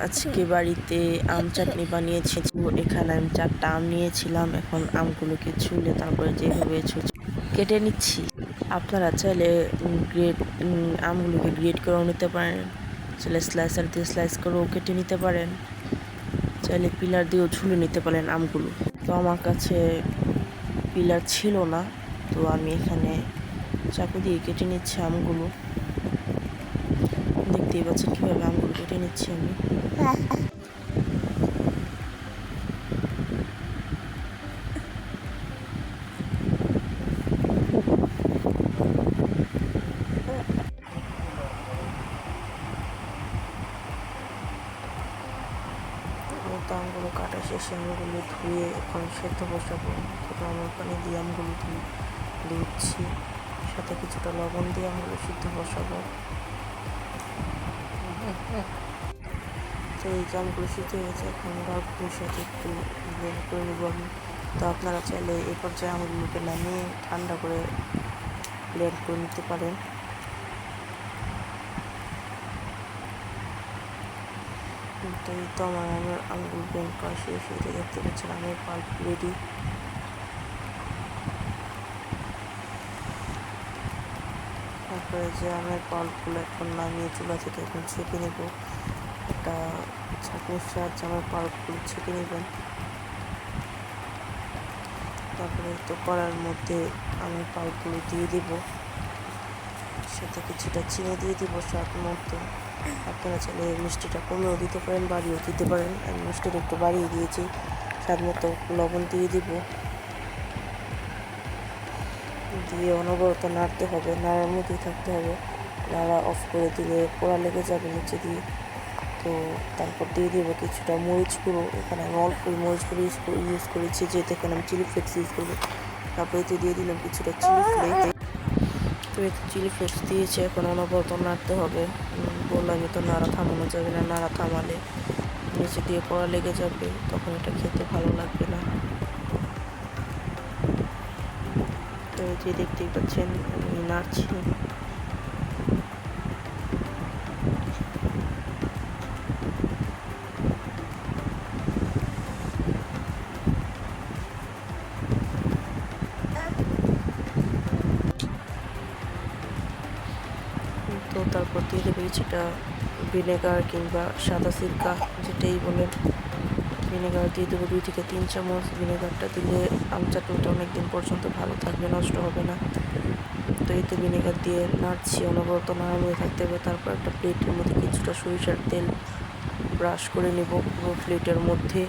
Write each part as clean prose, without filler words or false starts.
আজকে বাড়িতে আম চাটনি বানিয়েছি। এখানে আমি 4টা আম নিয়েছিলাম। এখন আমগুলোকে ছুলে তারপরে যেভাবে কেটে নিচ্ছি। আপনারা চাইলে আমগুলোকে গ্রেট করেও নিতে পারেন, চাইলে স্লাইসার দিয়ে স্লাইস করেও কেটে নিতে পারেন, চাইলে পিলার দিয়েও ছুলে নিতে পারেন আমগুলো। তো আমার কাছে পিলার ছিল না, তো আমি এখানে চাকু দিয়ে কেটে নিচ্ছি আমগুলো। দেখতেই পাচ্ছেন কীভাবে আমগুলো কেটে নিচ্ছি আমি। আমগুলো কাটা শেষে আমগুলো ধুয়ে এখন সেদ্ধ বসাবো। গরম পানি দিয়ে আমগুলো ধুচ্ছি, সাথে কিছুটা লবণ দিয়ে আমগুলো সিদ্ধ বসাবো। তো এই যে আমগুলো সিদ্ধ হয়ে গেছে, এখন গল্পের সাথে একটু ব্লেন্ড করে নেবো আমি। তো আপনারা চাইলে এই পর্যায়ে আমগুলোকে নামিয়ে ঠান্ডা করে ব্লেন্ড করে নিতে পারেন। তো এই তো আমার আমগুলো ব্লেন্ড করা শেষ হয়েছে, দেখতে পাচ্ছেন আমের পাল্প রেডি। তারপরে যে আমের পাল্পগুলো এখন নামিয়ে চুলা থেকে এখন ছেঁকে নেব। একটা ছাঁকনির সাহায্যে আমের পাল্পগুলো ছেঁকে নেবেন। তারপরে তো কড়ার মধ্যে আমের পাল্পগুলো দিয়ে দেব, সাথে কিছুটা চিনি দিয়ে দিব স্বাদ মতো। আপনারা চাইলে মিষ্টিটা কমেও দিতে পারেন, বাড়িয়েও দিতে পারেন। আমি মিষ্টিটা একটু বাড়িয়ে দিয়েছি। স্বাদ মতো লবণ দিয়ে দিব, দিয়ে অনবরত নাড়তে হবে, নাড়ার মধ্যেই থাকতে হবে। নাড়া অফ করে দিলে পোড়া লেগে যাবে নিচে দিয়ে। তো তারপর দিয়ে দেবো কিছুটা মরিচ গুঁড়ো। এখানে আমি অল্প মরিচ গুঁড়ো ইউজ করেছি, যেহেতু এখানে আমি চিলি ফ্লেক্স ইউজ করবো। তারপরে এতে দিয়ে দিলাম কিছুটা চিলি ফ্লেক্স। তো এতে চিলি ফ্লেক্স দিয়েছে, এখন অনবরত নাড়তে হবে। বললাম তো নাড়া থামানো যাবে না, নাড়া থামালে নিচে দিয়ে পোড়া লেগে যাবে, তখন এটা খেতে ভালো লাগবে না। তো এই যে দেখতেই পাচ্ছেন আমি নাড়ছি। তো তারপর দিয়ে দেবে কিছুটা ভিনেগার কিংবা সাদা সিরকা, যেটাই বলেন। ভিনেগার দিয়ে দেবো 2 থেকে 3 চামচ। ভিনেগারটা দিলে আম চাটনিটা অনেকদিন পর্যন্ত ভালো থাকবে, নষ্ট হবে না। তো এই তো ভিনেগার দিয়ে নাড়ছি, অনবরত নাড়ানো থাকতে হবে। তারপর একটা প্লেটের মধ্যে কিছুটা সরিষার তেল ব্রাশ করে নেব পুরো প্লেটের মধ্যে।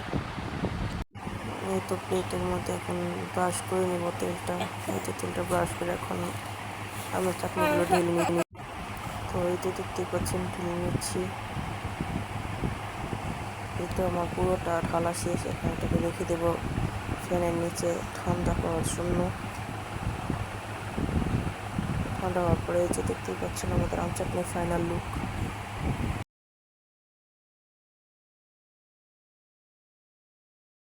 এই তো প্লেটের মধ্যে এখন ব্রাশ করে নেব তেলটা। এই তো তেলটা ব্রাশ করে এখন আমার চাটনিগুলো ঢেলে নিই। তো এই তো দেখতেই পাচ্ছেন ঢেলে নিচ্ছি। এই তো আমার পুরোটা ঢালা শেষ। এখন এটাকে রেখে দেবো ফ্যানের নিচে ঠান্ডা হওয়ার জন্য। ঠান্ডা হওয়ার পরে এই যে দেখতেই পাচ্ছেন আমাদের আম চাটনির ফাইনাল লুক।